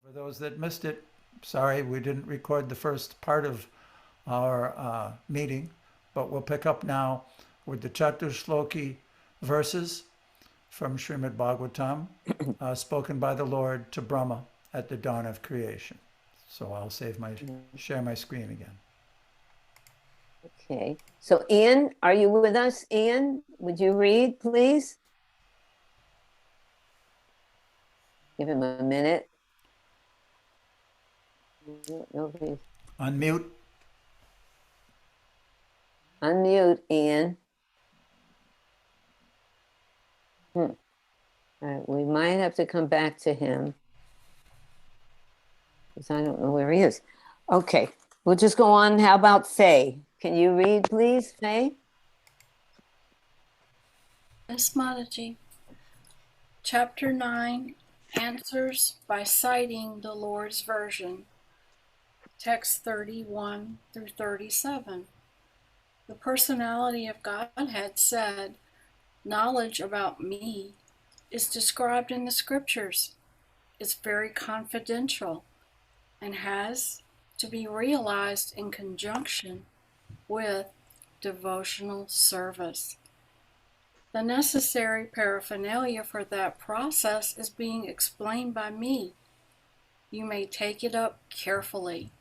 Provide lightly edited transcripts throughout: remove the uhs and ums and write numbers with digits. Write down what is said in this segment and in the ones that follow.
For those that missed it, sorry, we didn't record the first part of our meeting, but we'll pick up now with the Chatushloki verses from Srimad Bhagavatam, spoken by the Lord to Brahma at the dawn of creation. So I'll share my screen again. Okay. So Ian, are you with us? Ian, would you read, please? Give him a minute. Nobody. Unmute. Unmute, Ian. All right, we might have to come back to him because I don't know where he is. Okay, we'll just go on. How about Faye? Can you read, please, Faye? Miss Mataji. Chapter 9, Answers by Citing the Lord's Version. Text 31 through 37. The personality of Godhead said, knowledge about me is described in the scriptures. It's very confidential and has to be realized in conjunction with devotional service. The necessary paraphernalia for that process is being explained by me. You may take it up carefully.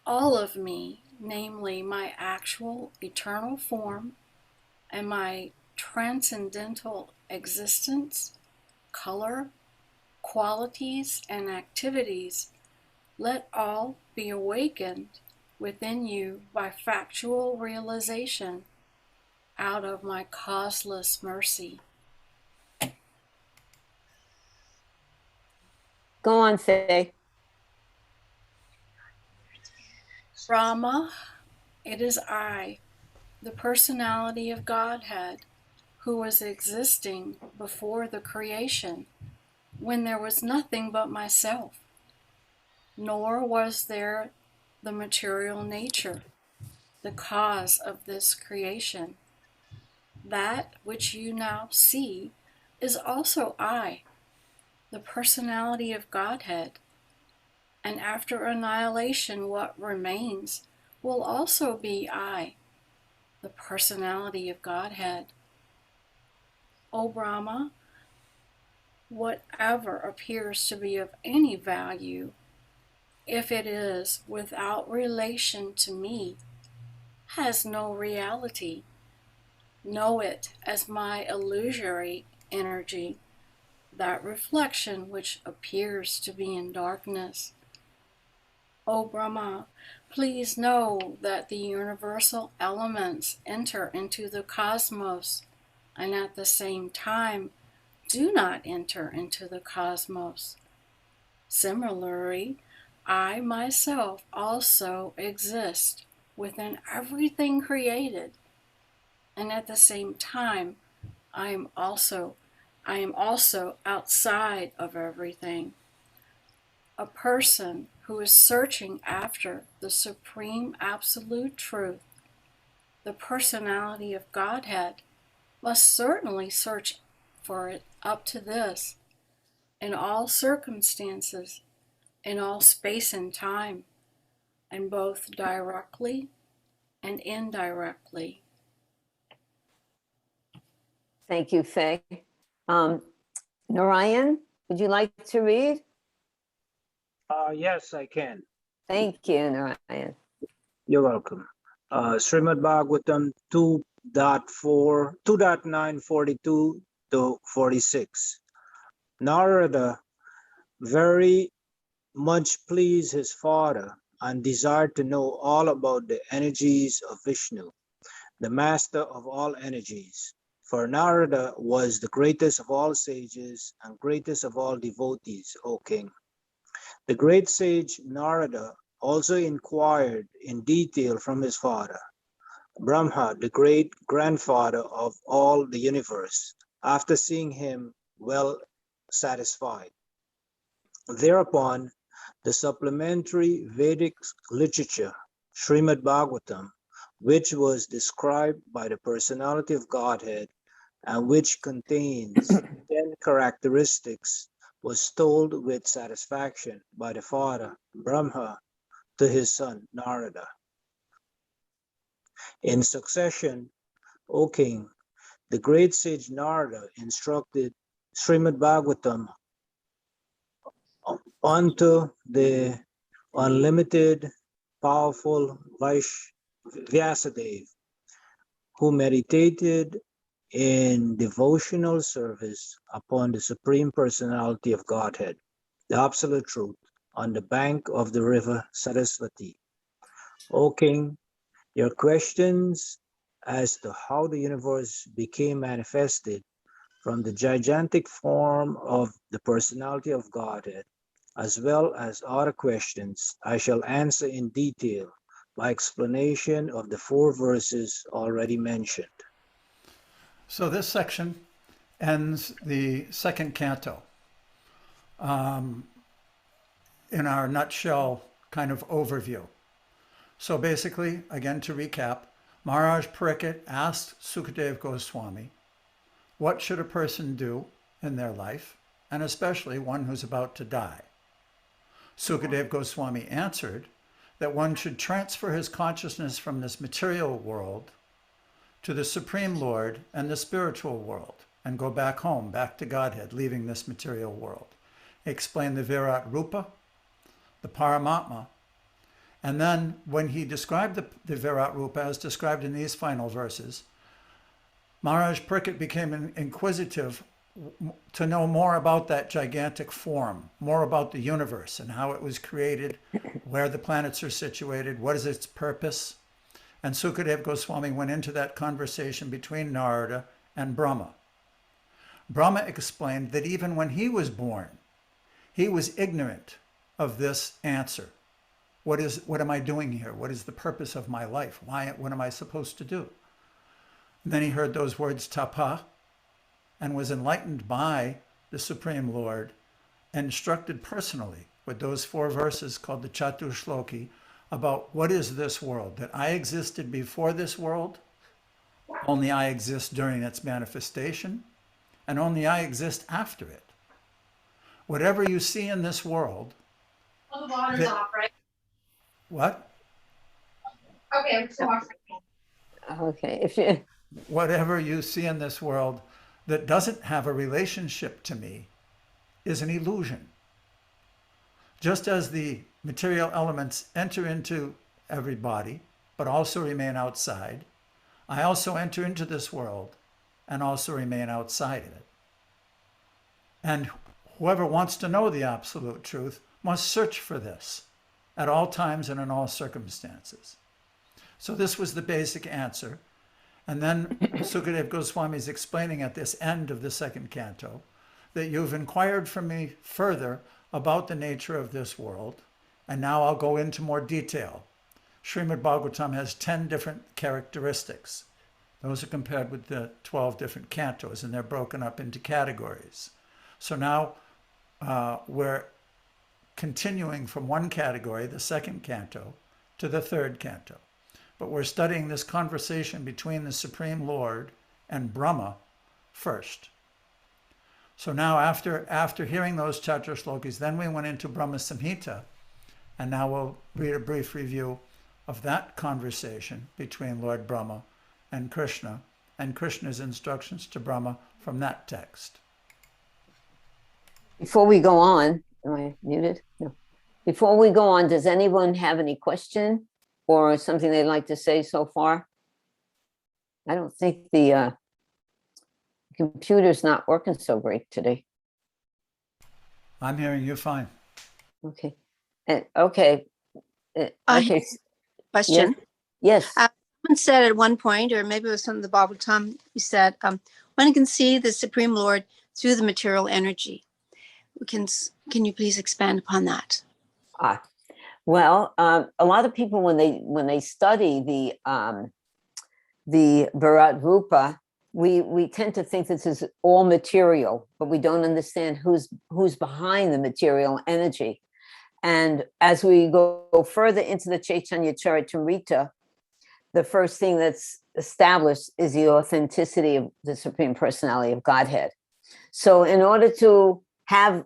All of me, namely my actual eternal form and my transcendental existence, color, qualities, and activities, let all be awakened within you by factual realization out of my causeless mercy. Go on, Faye. Brahma, it is I, the personality of Godhead, who was existing before the creation, when there was nothing but myself, nor was there the material nature, the cause of this creation. That which you now see is also I, the personality of Godhead, and after annihilation what remains will also be I, the personality of Godhead. O Brahma, whatever appears to be of any value, if it is without relation to me, has no reality. Know it as my illusory energy, that reflection which appears to be in darkness. O Brahma, please know that the universal elements enter into the cosmos and at the same time do not enter into the cosmos. Similarly, I myself also exist within everything created, and at the same time I am also outside of everything. A person who is searching after the supreme absolute truth, the personality of Godhead, must certainly search for it up to this, in all circumstances, in all space and time, and both directly and indirectly. Thank you, Faye. Narayan, would you like to read? Yes, I can. Thank you, Narayan. You're welcome. Srimad Bhagavatam 2.942 to 46. Narada very much pleased his father and desired to know all about the energies of Vishnu, the master of all energies. For Narada was the greatest of all sages and greatest of all devotees, O king. The great sage Narada also inquired in detail from his father, Brahma, the great grandfather of all the universe, after seeing him well satisfied. Thereupon, the supplementary Vedic literature, Srimad Bhagavatam, which was described by the personality of Godhead and which contains 10 characteristics was told with satisfaction by the father, Brahma, to his son, Narada. In succession, O king, the great sage Narada instructed Srimad Bhagavatam unto the unlimited, powerful Vyasadeva, who meditated in devotional service upon the Supreme Personality of Godhead, the Absolute Truth, on the bank of the river Saraswati. O King, your questions as to how the universe became manifested from the gigantic form of the Personality of Godhead, as well as other questions, I shall answer in detail by explanation of the 4 verses already mentioned. So this section ends the second canto. In our nutshell kind of overview. So basically, again to recap, Maharaj Parikshit asked Sukadeva Goswami, what should a person do in their life, and especially one who's about to die? Sukadeva Goswami answered that one should transfer his consciousness from this material world to the Supreme Lord and the spiritual world, and go back home, back to Godhead, leaving this material world. He explained the Virat Rupa, the Paramatma, and then when he described the Virat Rupa as described in these final verses, Maharaj Parikshit became inquisitive to know more about that gigantic form, more about the universe and how it was created, where the planets are situated, what is its purpose. And Sukadeva Goswami went into that conversation between Narada and Brahma. Brahma explained that even when he was born, he was ignorant of this answer. What am I doing here? What is the purpose of my life? What am I supposed to do? And then he heard those words tapa and was enlightened by the Supreme Lord, instructed personally with those 4 verses called the Chatur Shloki about what is this world, that I existed before this world, only I exist during its manifestation, and only I exist after it. Whatever you see in this world. Well, the water's off, right? What? Okay, I'm still off. Okay, if you, Whatever you see in this world that doesn't have a relationship to me is an illusion. Just as the material elements enter into every body, but also remain outside, I also enter into this world and also remain outside of it. And whoever wants to know the absolute truth must search for this at all times and in all circumstances. So this was the basic answer. And then Sukadeva Goswami is explaining at this end of the second canto that you've inquired from me further about the nature of this world, and now I'll go into more detail. Srimad Bhagavatam has 10 different characteristics. Those are compared with the 12 different cantos, and they're broken up into categories. So now we're continuing from one category, the second canto, to the third canto. But we're studying this conversation between the Supreme Lord and Brahma first. So now after hearing those Chatur Slokis, then we went into Brahmasamita, and now we'll read a brief review of that conversation between Lord Brahma and Krishna's instructions to Brahma from that text. before we go on, am I muted? No. Before we go on, does anyone have any question or something they'd like to say so far? I don't think the computer's not working so great today. I'm hearing you fine. Okay. Okay. I Okay. Question. Yes. Someone said at one point, or maybe it was from the Bhagavatam, you said, one can see the Supreme Lord through the material energy. Can you please expand upon that? Well, a lot of people when they study the Virat Rupa, we tend to think this is all material, but we don't understand who's behind the material energy. And as we go further into the Chaitanya Charitamrita, the first thing that's established is the authenticity of the Supreme Personality of Godhead. So in order to have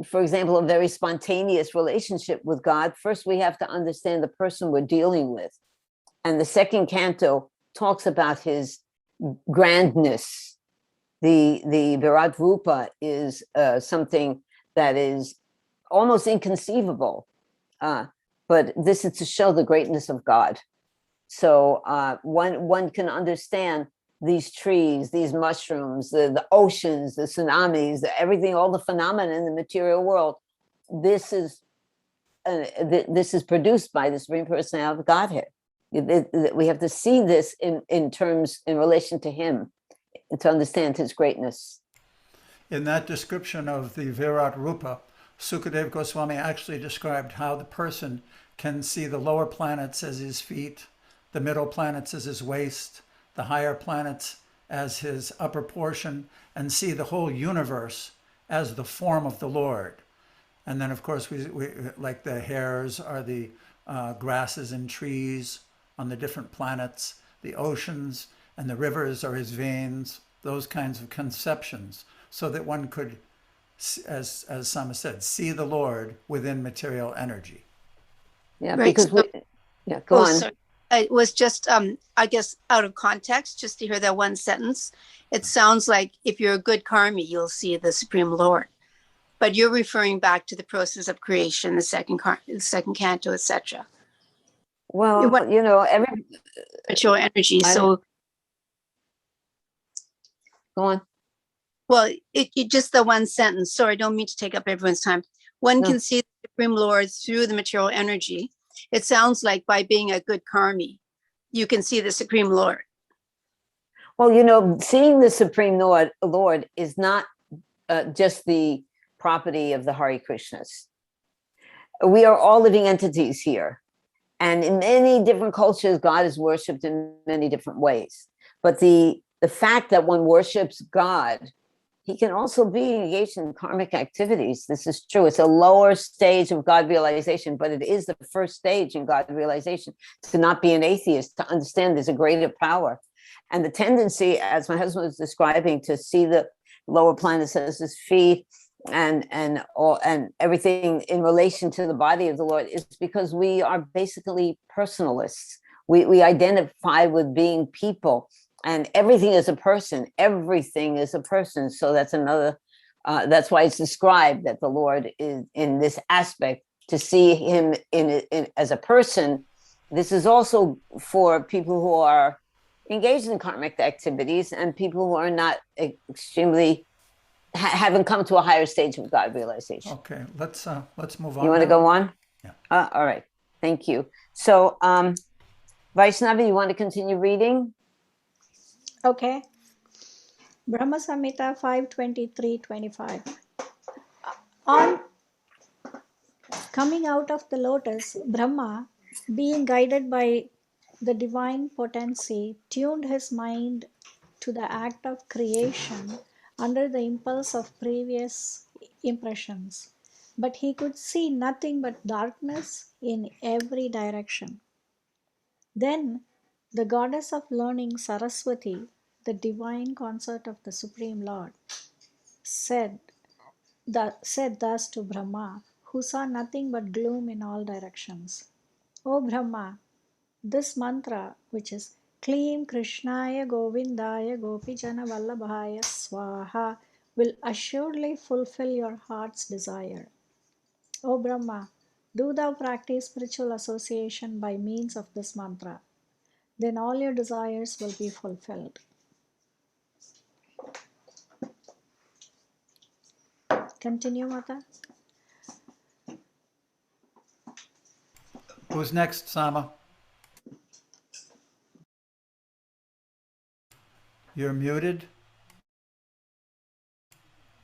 for example, a very spontaneous relationship with God, first we have to understand the person we're dealing with. And the second canto talks about his grandness. The Virat Rupa is something that is almost inconceivable, but this is to show the greatness of God. So one can understand these trees, these mushrooms, the oceans, the tsunamis, everything, all the phenomena in the material world. This is produced by the Supreme Personality of Godhead. We have to see this in terms, in relation to him, to understand his greatness. In that description of the Virat Rupa, Sukadeva Goswami actually described how the person can see the lower planets as his feet, the middle planets as his waist, the higher planets as his upper portion, and see the whole universe as the form of the Lord. And then, of course, we like the hairs are the grasses and trees on the different planets, the oceans and the rivers are his veins, those kinds of conceptions, so that one could, as Sama said, see the Lord within material energy. Yeah, Right, because so- go on. Sorry. It was just, I guess, out of context, just to hear that one sentence. It sounds like if you're a good karmi, you'll see the Supreme Lord. But you're referring back to the process of creation, the second canto, etc. Well, every Spiritual energy. I So, go on. well, it just the one sentence. Sorry, I don't mean to take up everyone's time. One No. can see the Supreme Lord through the material energy. It sounds like by being a good karmi, you can see the Supreme Lord. Well, seeing the Supreme Lord is not just the property of the Hare Krishnas. We are all living entities here. And in many different cultures, God is worshipped in many different ways. But the fact that one worships God, he can also be engaged in karmic activities. This is true. It's a lower stage of God realization, but it is the first stage in God realization, to not be an atheist, to understand there's a greater power. And the tendency, as my husband was describing, to see the lower planets as his feet and everything in relation to the body of the Lord is because we are basically personalists. We identify with being people, and everything is a person. Everything is a person. So that's another. That's why it's described that the Lord is in this aspect. To see him in as a person, this is also for people who are engaged in karmic activities and people who are not extremely haven't come to a higher stage of God realization. Okay, let's move on. You want to go on? Yeah. All right. Thank you. So, Vaishnavi, you want to continue reading? Okay. Brahmasamita 5:23-25. On coming out of the lotus, Brahma, being guided by the divine potency, tuned his mind to the act of creation under the impulse of previous impressions. But he could see nothing but darkness in every direction. Then the goddess of learning, Saraswati, the divine consort of the Supreme Lord, said thus to Brahma, who saw nothing but gloom in all directions. O Brahma, this mantra, which is Kleem Krishnaya Govindaya Gopijana Vallabhaya Swaha, will assuredly fulfill your heart's desire. O Brahma, do thou practice spiritual association by means of this mantra. Then all your desires will be fulfilled. Continue, Mata. Who's next, Sama? You're muted.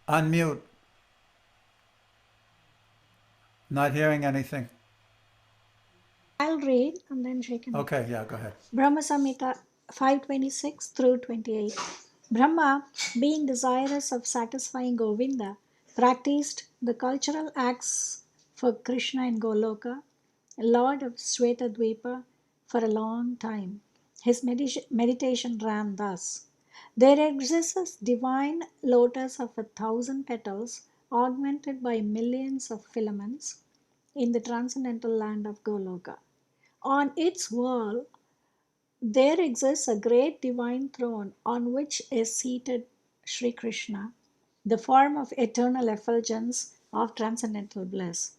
Unmute. Not hearing anything. I'll read and then she can. Okay, yeah, go ahead. Brahmasamita 5:26-28. Brahma, being desirous of satisfying Govinda, practiced the cultural acts for Krishna in Goloka, Lord of Shvetadvipa, for a long time. His meditation ran thus. There exists a divine lotus of 1,000 petals, augmented by millions of filaments in the transcendental land of Goloka. On its wall, there exists a great divine throne on which is seated Sri Krishna, the form of eternal effulgence of transcendental bliss,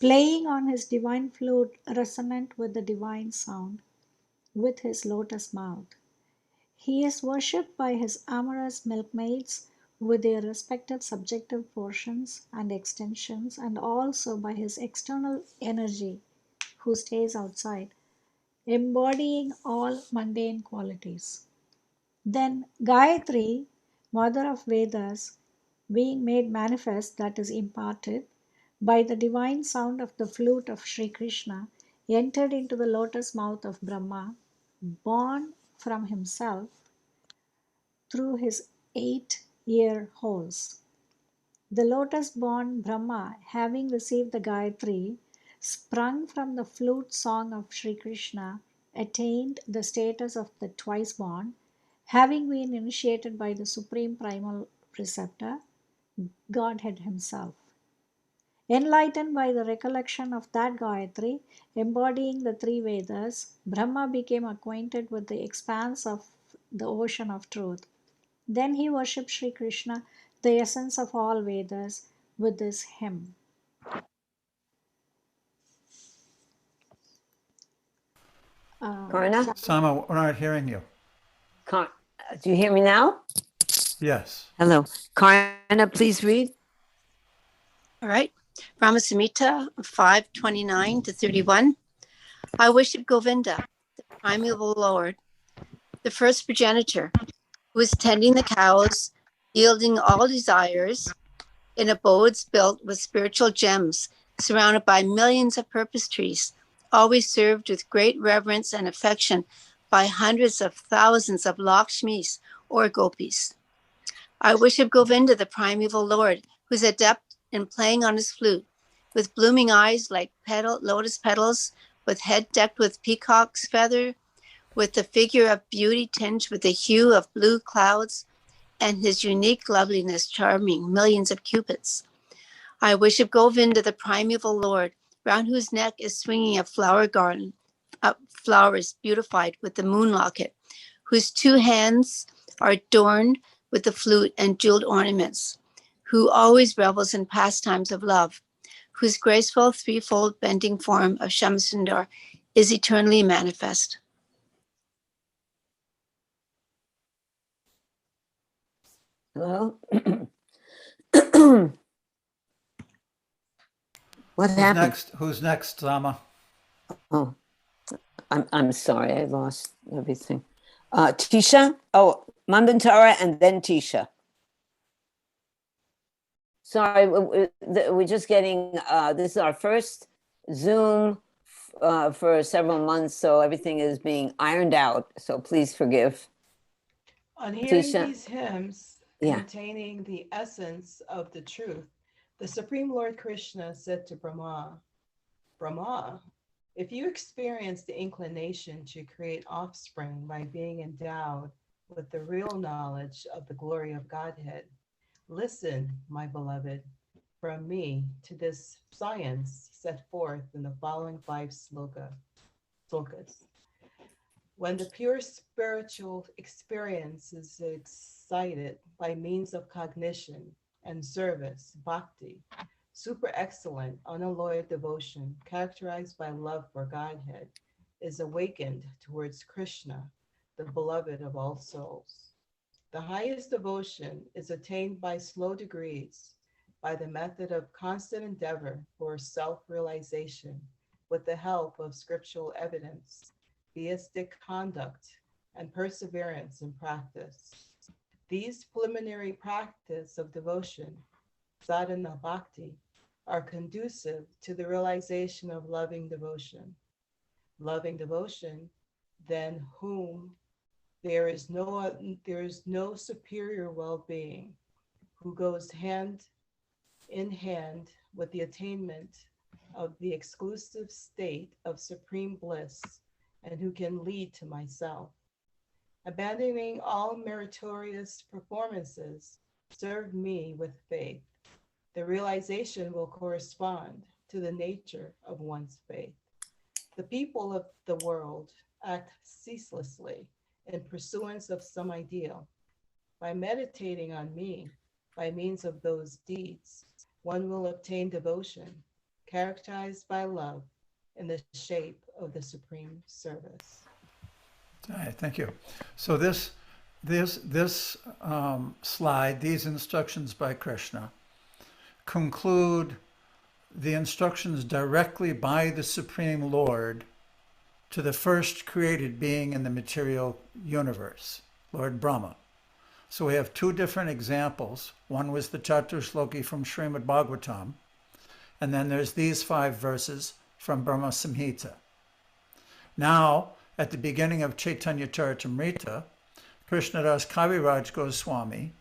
playing on his divine flute resonant with the divine sound, with his lotus mouth. He is worshipped by his amorous milkmaids with their respective subjective portions and extensions, and also by his external energy, who stays outside, embodying all mundane qualities. Then Gayatri, mother of Vedas, being made manifest, that is imparted, by the divine sound of the flute of Sri Krishna, entered into the lotus mouth of Brahma, born from himself through his 8 ear holes. The lotus born Brahma, having received the Gayatri, sprung from the flute song of Sri Krishna, attained the status of the twice born, having been initiated by the supreme primal preceptor, Godhead himself. Enlightened by the recollection of that Gayatri, embodying the three Vedas, Brahma became acquainted with the expanse of the ocean of truth. Then he worshipped Sri Krishna, the essence of all Vedas, with this hymn. Karna, Sama, we're not hearing you. Do you hear me now? Yes. Hello. Karna, please read. All right. Brahmasamita 5:29 to 31. I worship Govinda, the primeval Lord, the first progenitor, who is tending the cows, yielding all desires, in abodes built with spiritual gems, surrounded by millions of purpose trees, always served with great reverence and affection by hundreds of thousands of Lakshmis or gopis. I worship Govinda, the primeval Lord, who is adept in playing on his flute, with blooming eyes like lotus petals, with head decked with peacock's feather, with the figure of beauty tinged with the hue of blue clouds, and his unique loveliness charming millions of cupids. I worship Govinda, the primeval Lord, round whose neck is swinging a flower garland, flowers beautified with the moon locket, whose 2 hands are adorned with the flute and jeweled ornaments, who always revels in pastimes of love, whose graceful threefold bending form of Shamasundar is eternally manifest. Hello? What Who's happened? next? Who's next, Sama? Oh, I'm sorry, I lost everything. Tisha? Oh, Mandantara and then Tisha. Sorry, we're just getting, this is our first Zoom for several months, so everything is being ironed out, so please forgive. On hearing Tisha? these hymns Yeah. containing the essence of the truth, the Supreme Lord Krishna said to Brahma, Brahma, if you experience the inclination to create offspring by being endowed with the real knowledge of the glory of Godhead, listen, my beloved, from me to this science set forth in the following 5 slokas. When the pure spiritual experience is excited by means of cognition and service, bhakti, super excellent, unalloyed devotion characterized by love for Godhead is awakened towards Krishna, the beloved of all souls. The highest devotion is attained by slow degrees, by the method of constant endeavor for self-realization with the help of scriptural evidence, theistic conduct, and perseverance in practice. These preliminary practice of devotion, sadhana bhakti, are conducive to the realization of loving devotion. Loving devotion, than whom there is no superior well-being, who goes hand in hand with the attainment of the exclusive state of supreme bliss, and who can lead to myself. Abandoning all meritorious performances, serve me with faith. The realization will correspond to the nature of one's faith. The people of the world act ceaselessly in pursuance of some ideal. By meditating on me, by means of those deeds, one will obtain devotion, characterized by love in the shape of the supreme service. All right, thank you. So this slide, these instructions by Krishna, conclude the instructions directly by the Supreme Lord to the first created being in the material universe, Lord Brahma. So we have two different examples. One was the Chaturshloki from Srimad Bhagavatam, and then there's these 5 verses from Brahmasamita. Now, at the beginning of Chaitanya Charitamrita, Krishnadas Kaviraj Goswami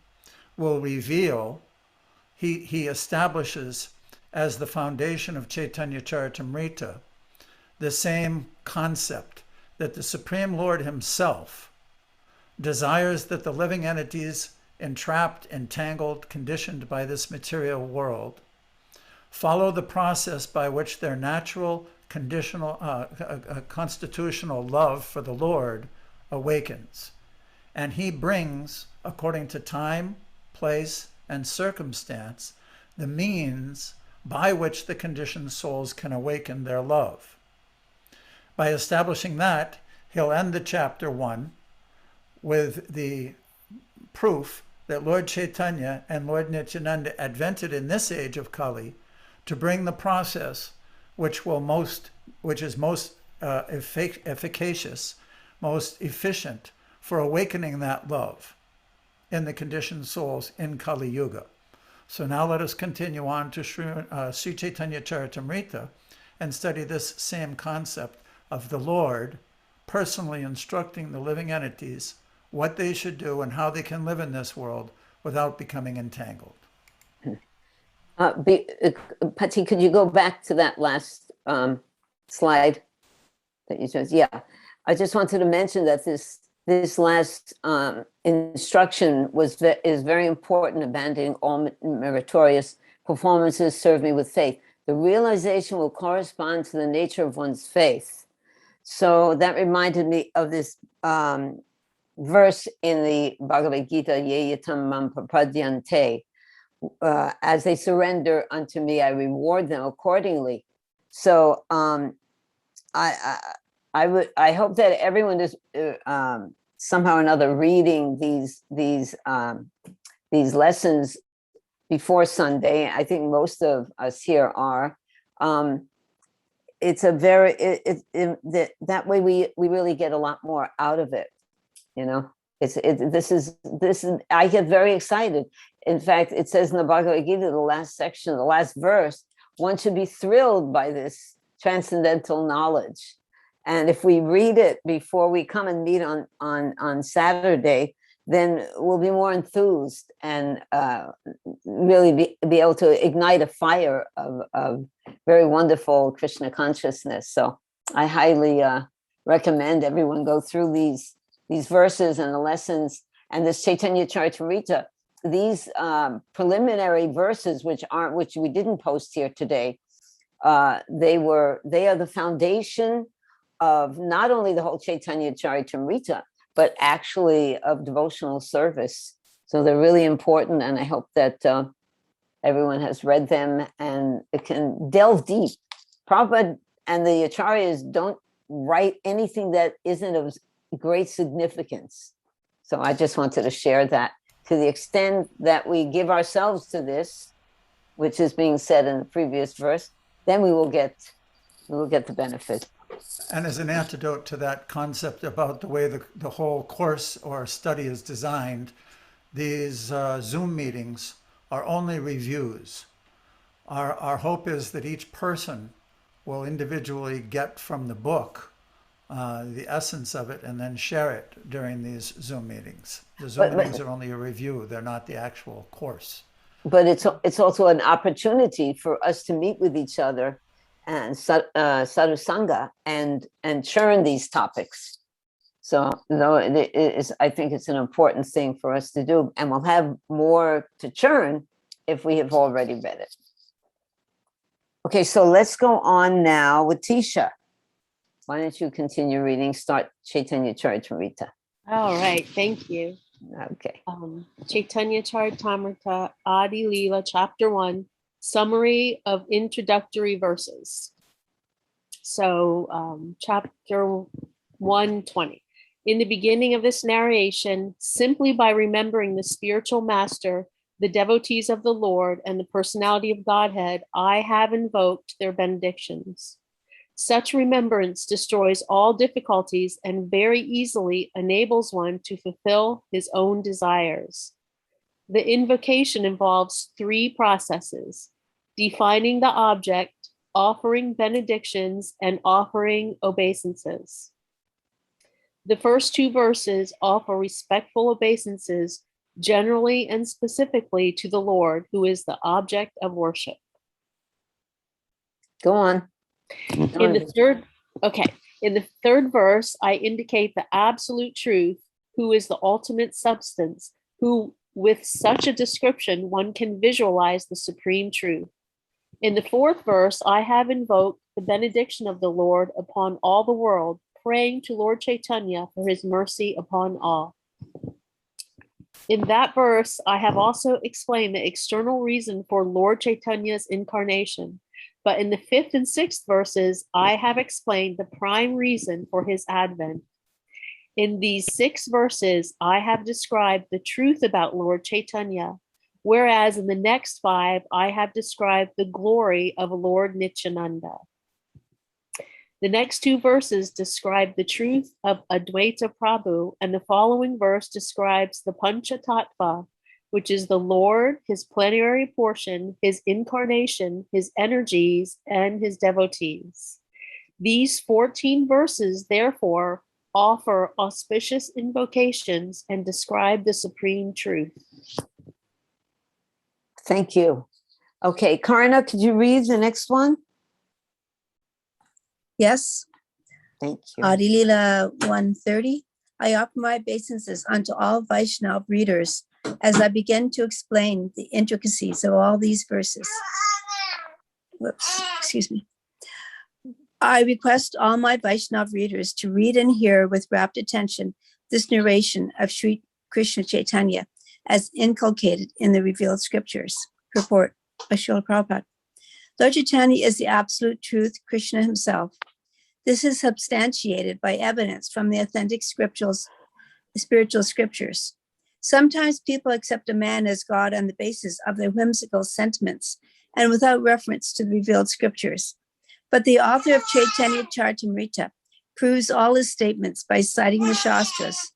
will reveal, he establishes as the foundation of Chaitanya Charitamrita the same concept that the Supreme Lord himself desires that the living entities entrapped, entangled, conditioned by this material world follow the process by which their natural constitutional love for the Lord awakens. And he brings, according to time, place, and circumstance, the means by which the conditioned souls can awaken their love. By establishing that, he'll end the chapter 1 with the proof that Lord Chaitanya and Lord Nityananda advented in this age of Kali to bring the process which is most efficacious, most efficient for awakening that love in the conditioned souls in Kali Yuga. So now let us continue on to Sri Chaitanya Charitamrita and study this same concept of the Lord personally instructing the living entities what they should do and how they can live in this world without becoming entangled. Pati, could you go back to that last slide that you chose? Yeah, I just wanted to mention that this last instruction is very important. Abandoning all meritorious performances, serve me with faith. The realization will correspond to the nature of one's faith. So that reminded me of this verse in the Bhagavad Gita, Ye yatam mam prapadyante. As they surrender unto me, I reward them accordingly. So I hope that everyone is somehow or another reading these lessons before Sunday. I think most of us here are. It's a very that way we really get a lot more out of it. You know, this is I get very excited. In fact, it says in the Bhagavad Gita, the last section, the last verse, one should be thrilled by this transcendental knowledge. And if we read it before we come and meet on Saturday, then we'll be more enthused and really be able to ignite a fire of very wonderful Krishna consciousness. So I highly recommend everyone go through these verses and the lessons and this Chaitanya Charitamrita. These preliminary verses, which we didn't post here today, they are the foundation of not only the whole Chaitanya Charitamrita, but actually of devotional service. So they're really important, and I hope that everyone has read them and it can delve deep. Prabhupada and the Acharyas don't write anything that isn't of great significance. So I just wanted to share that. To the extent that we give ourselves to this, which is being said in the previous verse, then we will get the benefit. And as an antidote to that concept about the way the whole course or study is designed, these Zoom meetings are only reviews. Our hope is that each person will individually get from the book the essence of it and then share it during these Zoom meetings. The Zoom meetings are only a review. They're not the actual course. But it's also an opportunity for us to meet with each other and sadhusanga and churn these topics. So I think it's an important thing for us to do, and we'll have more to churn if we have already read it. Okay, so let's go on now with Tisha. Why don't you continue reading? Start Chaitanya Charitamrita. All right, thank you. Okay. Chaitanya Charitamrita, Adi Leela, Chapter 1, Summary of Introductory Verses. So, Chapter 120. In the beginning of this narration, simply by remembering the spiritual master, the devotees of the Lord, and the personality of Godhead, I have invoked their benedictions. Such remembrance destroys all difficulties and very easily enables one to fulfill his own desires. The invocation involves 3 processes: defining the object, offering benedictions, and offering obeisances. The first 2 verses offer respectful obeisances generally and specifically to the Lord, who is the object of worship. Go on. In the third verse, I indicate the absolute truth, who is the ultimate substance, who with such a description, one can visualize the supreme truth. In the 4th verse, I have invoked the benediction of the Lord upon all the world, praying to Lord Chaitanya for his mercy upon all. In that verse, I have also explained the external reason for Lord Chaitanya's incarnation. But in the 5th and 6th verses, I have explained the prime reason for his advent. In these 6 verses, I have described the truth about Lord Chaitanya, whereas in the next 5, I have described the glory of Lord Nityananda. The next 2 verses describe the truth of Advaita Prabhu, and the following verse describes the Pancha Tattva, which is the Lord, his plenary portion, his incarnation, his energies, and his devotees. These 14 verses, therefore, offer auspicious invocations and describe the supreme truth. Thank you. Okay, Karna, could you read the next one? Yes. Thank you. Adi Leela 130. I offer my obeisances unto all Vaishnav readers as I begin to explain the intricacies of all these verses. Whoops, excuse me. I request all my Vaishnav readers to read and hear with rapt attention this narration of Sri Krishna Chaitanya as inculcated in the revealed scriptures. Purport by Srila Prabhupada. Lord Chaitanya is the absolute truth, Krishna himself. This is substantiated by evidence from the authentic spiritual scriptures. Sometimes people accept a man as God on the basis of their whimsical sentiments and without reference to the revealed scriptures. But the author of Chaitanya Charitamrita proves all his statements by citing the Shastras.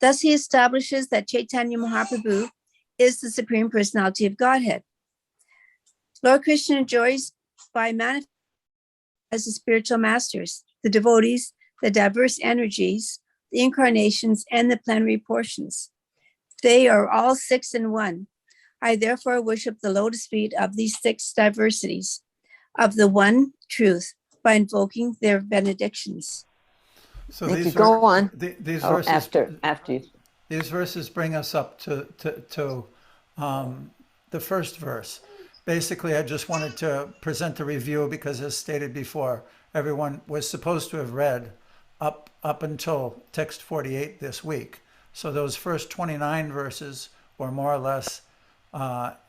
Thus he establishes that Chaitanya Mahaprabhu is the Supreme Personality of Godhead. Lord Krishna enjoys by manifesting as the spiritual masters, the devotees, the diverse energies, the incarnations, and the plenary portions. They are all 6 in one. I therefore worship the lotus feet of these 6 diversities of the one truth by invoking their benedictions. So Thank these you. Go on. These Oh, verses after you. These verses bring us up to the first verse. Basically, I just wanted to present a review because, as stated before, everyone was supposed to have read up until text 48 this week. So those first 29 verses were more or less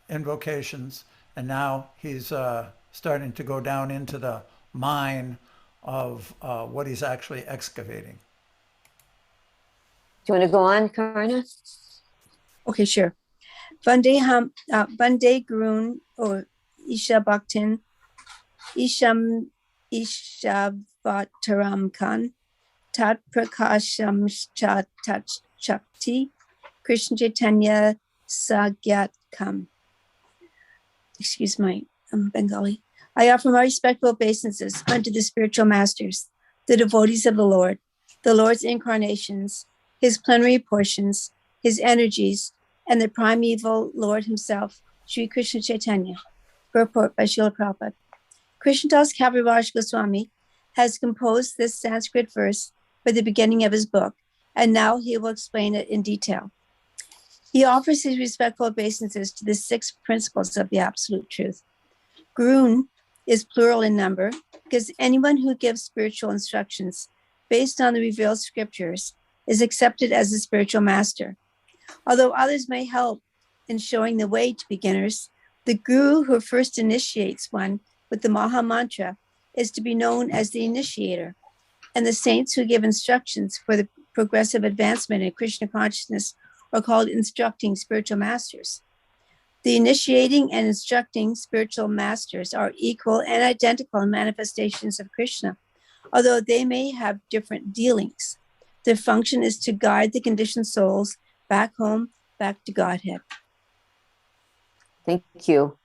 invocations, and now he's starting to go down into the mine of what he's actually excavating. Do you want to go on, Karna? Okay, sure. Vande Gurun or Isha Bhaktin, Isham Ishavattaram Khan, Tat Prakasham Tat Shakti, Krishna Chaitanya Sagyat Kam. Excuse my Bengali. I offer my respectful obeisances unto the spiritual masters, the devotees of the Lord's incarnations, his plenary portions, his energies, and the primeval Lord himself, Sri Krishna Chaitanya. Purport by Srila Prabhupada. Krishnadas Kaviraj Goswami has composed this Sanskrit verse for the beginning of his book, and now he will explain it in detail. He offers his respectful obeisances to the 6 principles of the absolute truth. Gurun is plural in number because anyone who gives spiritual instructions based on the revealed scriptures is accepted as a spiritual master. Although others may help in showing the way to beginners, the guru who first initiates one with the Maha Mantra is to be known as the initiator, and the saints who give instructions for the progressive advancement in Krishna consciousness are called instructing spiritual masters. The initiating and instructing spiritual masters are equal and identical manifestations of Krishna, although they may have different dealings. Their function is to guide the conditioned souls back home, back to Godhead. Thank you.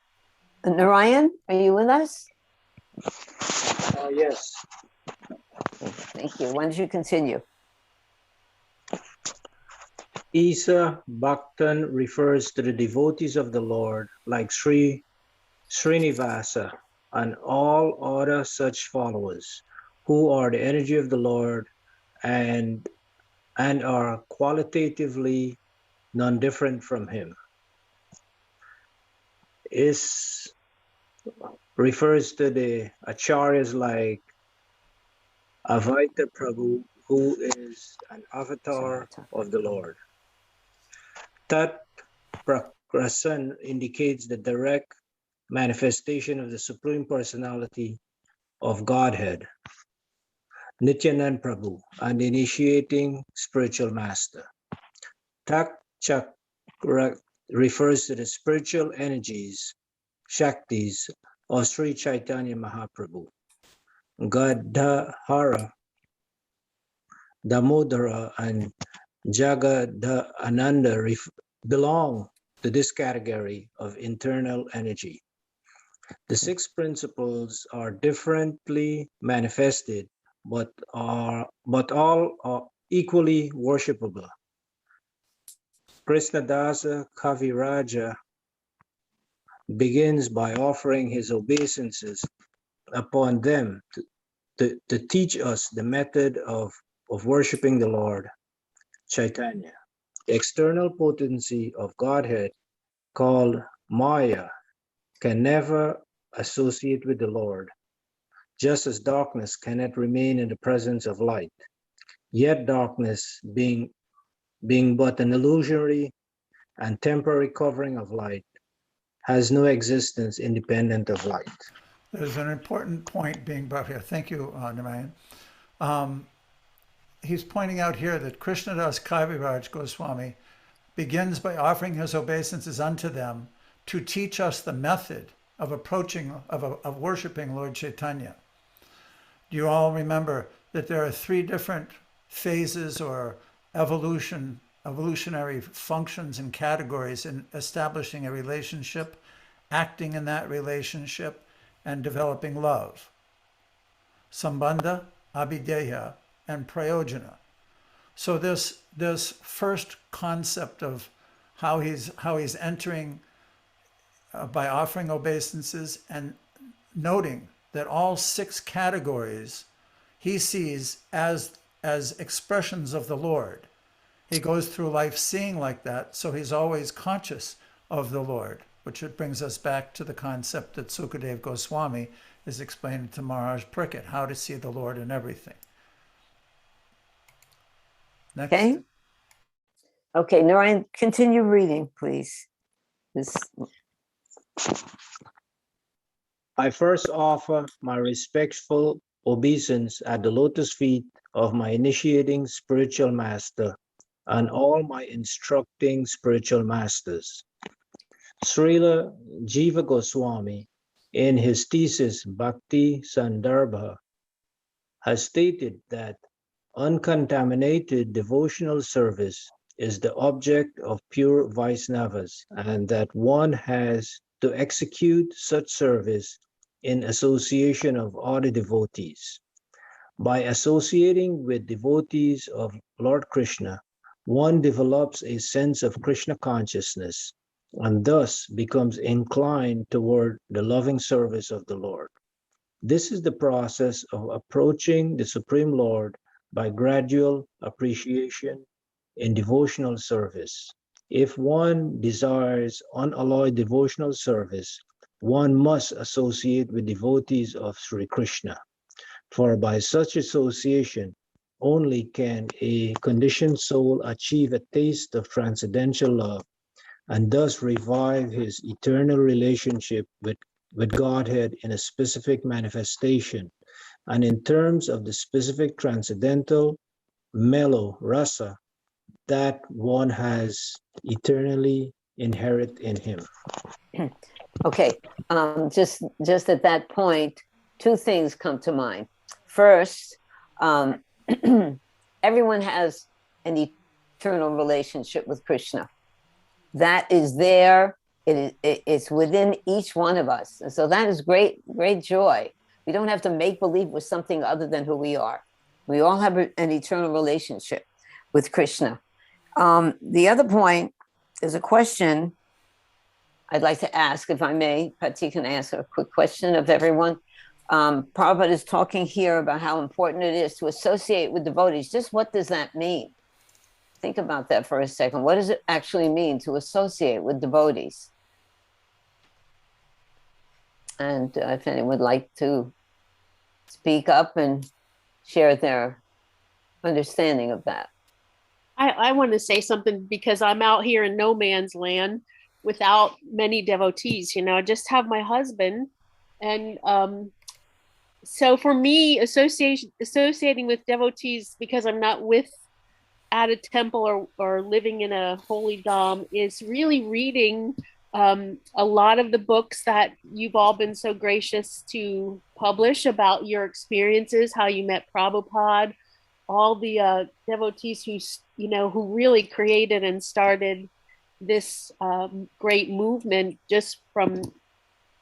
Narayan, are you with us? Yes. Thank you. Why don't you continue? Isa Bhaktan refers to the devotees of the Lord like Srinivasa and all other such followers who are the energy of the Lord and are qualitatively non-different from him. Is refers to the acharyas like Avaita Prabhu, who is an avatar of the Lord. Tat Prakrasan indicates the direct manifestation of the Supreme Personality of Godhead. Nityanand Prabhu, an initiating spiritual master. Tak Chakra refers to the spiritual energies, Shaktis, of Sri Chaitanya Mahaprabhu. Gadadhara, Damodara, and Jagadananda belong to this category of internal energy. The 6 principles are differently manifested, but all are equally worshipable. Krishnadasa Kaviraja begins by offering his obeisances upon them to teach us the method of worshiping the Lord Chaitanya. The external potency of Godhead, called Maya, can never associate with the Lord, just as darkness cannot remain in the presence of light. Yet darkness, being but an illusory and temporary covering of light, has no existence independent of light. There's an important point being brought here. Thank you, Narayan. He's pointing out here that Krishnadas Kaviraj Goswami begins by offering his obeisances unto them to teach us the method of of worshiping Lord Chaitanya. Do you all remember that there are 3 different phases or evolutionary functions and categories in establishing a relationship, acting in that relationship, and developing love? Sambandha, Abhideya, and Prayojana. So this first concept of how he's entering by offering obeisances and noting that all 6 categories he sees as expressions of the Lord. He goes through life seeing like that, so he's always conscious of the Lord, which brings us back to the concept that Sukadev Goswami is explaining to Maharaj Parikshit, how to see the Lord in everything. Next. Okay, Narayan, continue reading, please. I first offer my respectful obeisance at the lotus feet of my initiating spiritual master and all my instructing spiritual masters. Srila Jiva Goswami, in his thesis Bhakti Sandarbha, has stated that uncontaminated devotional service is the object of pure Vaisnavas, and that one has to execute such service in association of other devotees. By associating with devotees of Lord Krishna, one develops a sense of Krishna consciousness and thus becomes inclined toward the loving service of the Lord. This is the process of approaching the Supreme Lord by gradual appreciation in devotional service. If one desires unalloyed devotional service, one must associate with devotees of Sri Krishna. For by such association, only can a conditioned soul achieve a taste of transcendental love and thus revive his eternal relationship with Godhead in a specific manifestation. And in terms of the specific transcendental, mellow rasa that one has eternally inherent in him. Okay, just at that point, two things come to mind. First, everyone has an eternal relationship with Krishna. That is there. It's within each one of us. And so that is great joy. We don't have to make believe we're something other than who we are. We all have an eternal relationship with Krishna. The other point is a question I'd like to ask, if I may. Patti can answer a quick question of everyone. Prabhupada is talking here about how important it is to associate with devotees. Just what does that mean? Think about that for a second. What does it actually mean to associate with devotees? And if anyone would like to speak up and share their understanding of that. I want to say something because I'm out here in no man's land without many devotees. I just have my husband. And so for me, associating with devotees because I'm not at a temple or living in a holy dham is really reading a lot of the books that you've all been so gracious to publish about your experiences, how you met Prabhupada, all the devotees who really created and started this great movement just from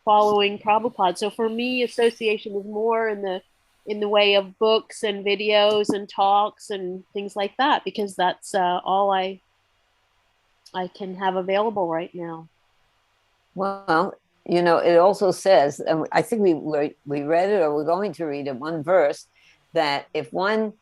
following Prabhupada. So for me, association is more in the way of books and videos and talks and things like that, because that's all I can have available right now. Well, it also says, and I think we read it, or we're going to read it, one verse, that if one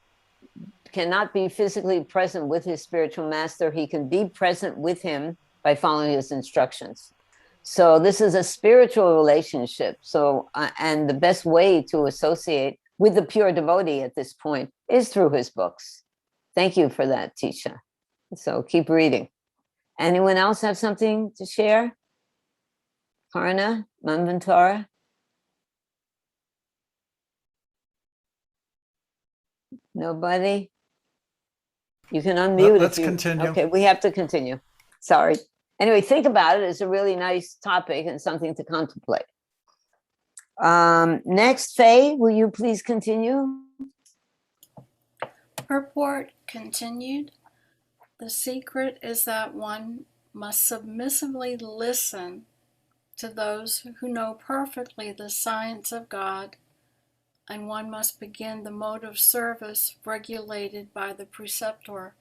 cannot be physically present with his spiritual master, he can be present with him by following his instructions. So this is a spiritual relationship. So, and the best way to associate with the pure devotee at this point is through his books. Thank you for that, Tisha. So keep reading. Anyone else have something to share? Karna, Manvantara? Nobody? You can unmute. Let's continue. Okay, we have to continue. Sorry. Anyway, think about it. It's a really nice topic and something to contemplate. Next, Faye, will you please continue? Purport continued. The secret is that one must submissively listen to those who know perfectly the science of God, and one must begin the mode of service regulated by the preceptor.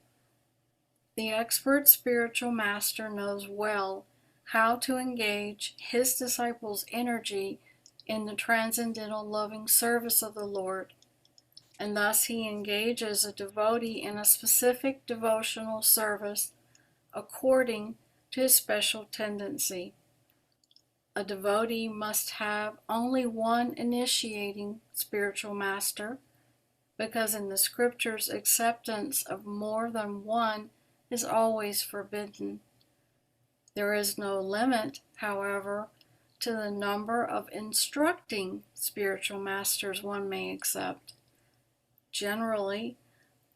The expert spiritual master knows well how to engage his disciples' energy in the transcendental loving service of the Lord, and thus he engages a devotee in a specific devotional service according to his special tendency. A devotee must have only one initiating spiritual master, because in the scriptures acceptance of more than one is always forbidden. There is no limit, however, to the number of instructing spiritual masters one may accept. Generally,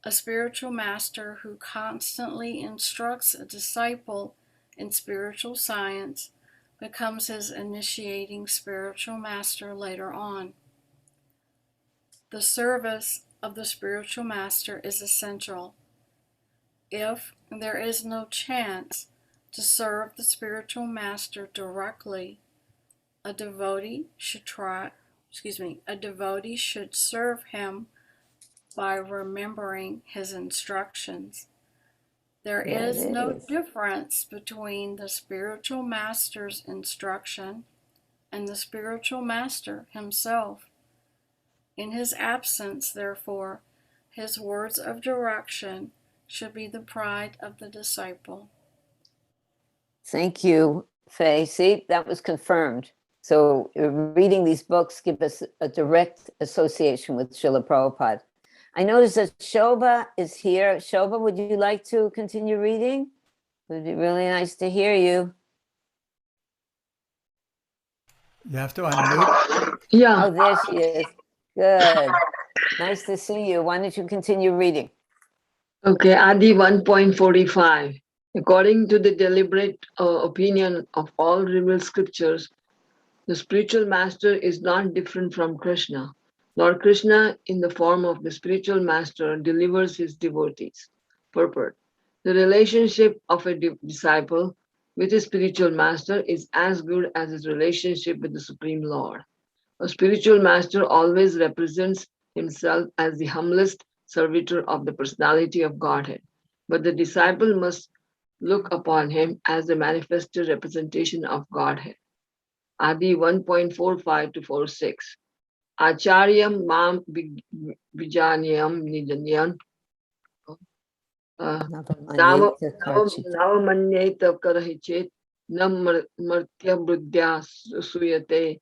a spiritual master who constantly instructs a disciple in spiritual science becomes his initiating spiritual master later on. The service of the spiritual master is essential. If there is no chance to serve the spiritual master directly, a devotee should serve him by remembering his instructions. There is no difference between the spiritual master's instruction and the spiritual master himself. In his absence, therefore, his words of direction should be the pride of the disciple. Thank you, Faye. See, that was confirmed. So reading these books give us a direct association with Srila Prabhupada. I noticed that Shobha is here. Shobha, would you like to continue reading? It would be really nice to hear you. You have to unmute. Yeah, Oh, there she is. Good. Nice to see you. Why don't you continue reading? okay, Adi 1.45. According to the deliberate opinion of all revealed scriptures, the spiritual master is not different from Krishna. Lord Krishna, in the form of the spiritual master, delivers his devotees. Purport. The relationship of a disciple with his spiritual master is as good as his relationship with the Supreme Lord. A spiritual master always represents himself as the humblest servitor of the personality of Godhead, but the disciple must look upon him as the manifested representation of Godhead. Adi 1.45 to 46. Acharyam mam vijanyam nijanyan Navamanyeta karchita. navamanyeta karahichet nam martya buddhya suyete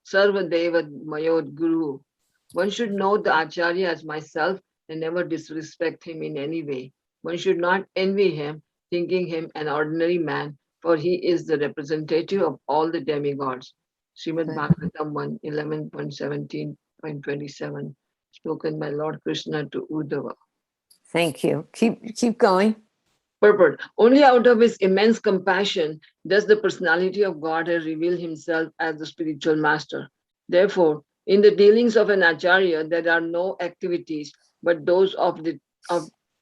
sarvadeva mayod guru. One should know the Acharya as myself and never disrespect him in any way. One should not envy him, thinking him an ordinary man, for he is the representative of all the demigods. Srimad Bhagavatam 1, 11.17.27, spoken by Lord Krishna to Uddhava. Thank you. Keep going. Purport. Only out of his immense compassion does the personality of God reveal himself as the spiritual master. Therefore, in the dealings of an acharya, there are no activities but those of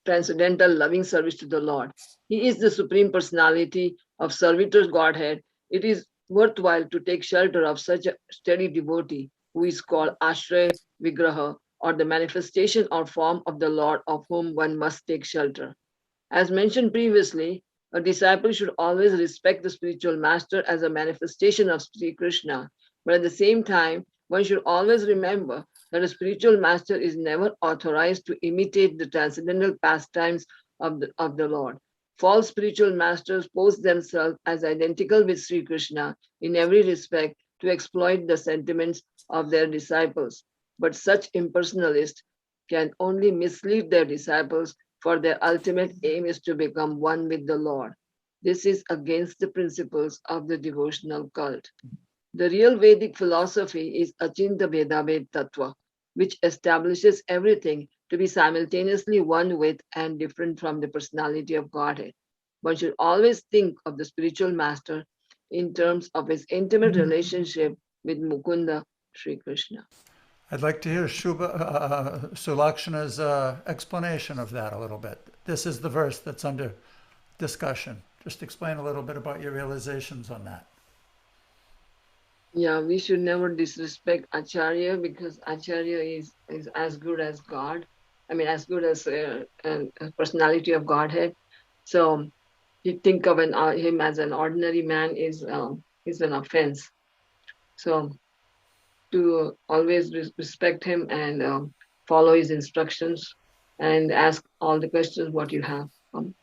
transcendental loving service to the Lord. He is the supreme personality of servitor's Godhead. It is worthwhile to take shelter of such a steady devotee who is called Ashray Vigraha, or the manifestation or form of the Lord of whom one must take shelter. As mentioned previously, a disciple should always respect the spiritual master as a manifestation of Sri Krishna, but at the same time, one should always remember that a spiritual master is never authorized to imitate the transcendental pastimes of the Lord. False spiritual masters pose themselves as identical with Sri Krishna in every respect to exploit the sentiments of their disciples. But such impersonalists can only mislead their disciples, for their ultimate aim is to become one with the Lord. This is against the principles of the devotional cult. The real Vedic philosophy is Achinta Bhedabhed Tattva, which establishes everything to be simultaneously one with and different from the personality of Godhead. One should always think of the spiritual master in terms of his intimate relationship with Mukunda, Sri Krishna. I'd like to hear Sulakshana's explanation of that a little bit. This is the verse that's under discussion. Just explain a little bit about your realizations on that. Yeah, we should never disrespect Acharya, because Acharya is as good as God. I mean, as good as a personality of Godhead. So you think of him as an ordinary man is an offense. So to always respect him and follow his instructions and ask all the questions what you have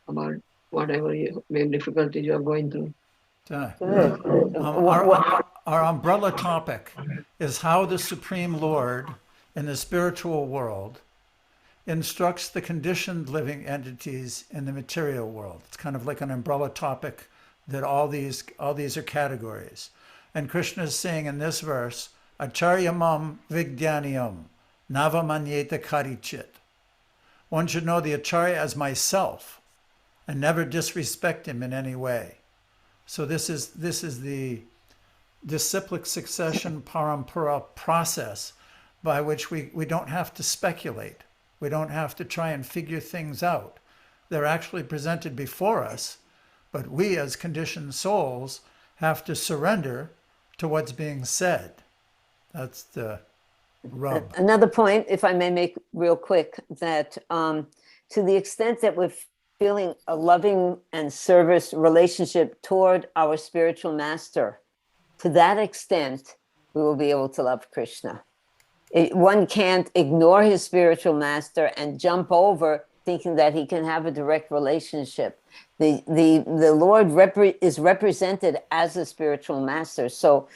about whatever difficulties you are going through. Our umbrella topic is how the Supreme Lord in the spiritual world instructs the conditioned living entities in the material world. It's kind of like an umbrella topic that all these are categories. And Krishna is saying in this verse, Acharyamam Vigyanyam Navamanyeta Karichit. One should know the Acharya as myself and never disrespect him in any way. So this is the disciplic succession parampara process by which we don't have to speculate. We don't have to try and figure things out. They're actually presented before us, but we as conditioned souls have to surrender to what's being said. That's the rub. Another point, if I may make real quick, that to the extent that we're feeling a loving and service relationship toward our spiritual master, to that extent, we will be able to love Krishna. One can't ignore his spiritual master and jump over thinking that he can have a direct relationship. The Lord is represented as a spiritual master. So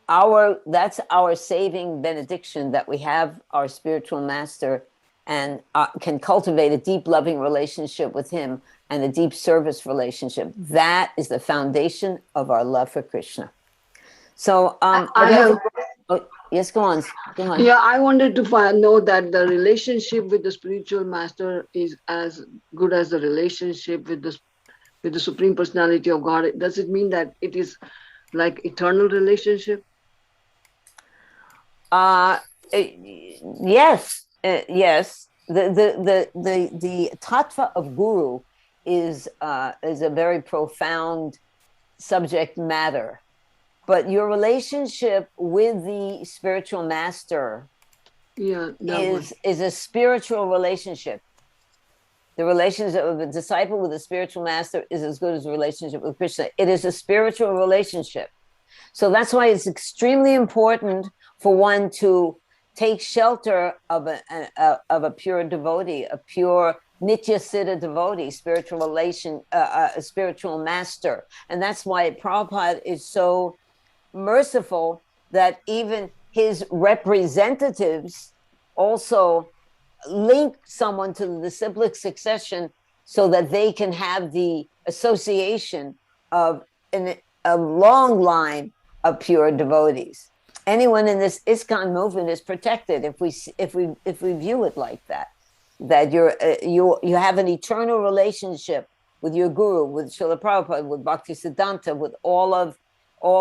that's our saving benediction, that we have our spiritual master and can cultivate a deep loving relationship with him and a deep service relationship. That is the foundation of our love for Krishna. So yes, go on. Yeah, I wanted to know that the relationship with the spiritual master is as good as the relationship with the Supreme Personality of God. Does it mean that it is like eternal relationship? Yes, yes. The tattva of guru is a very profound subject matter, but your relationship with the spiritual master is a spiritual relationship. The relationship of a disciple with a spiritual master is as good as a relationship with Krishna. It is a spiritual relationship. So that's why it's extremely important for one to take shelter of a pure devotee, a pure Nitya Siddha devotee, spiritual master. And that's why Prabhupada is so merciful that even his representatives also link someone to the disciplic succession so that they can have the association of a long line of pure devotees. Anyone in this ISKCON movement is protected if we view it like that. That you have an eternal relationship with your guru, with Srila Prabhupada, with Bhaktisiddhanta, with all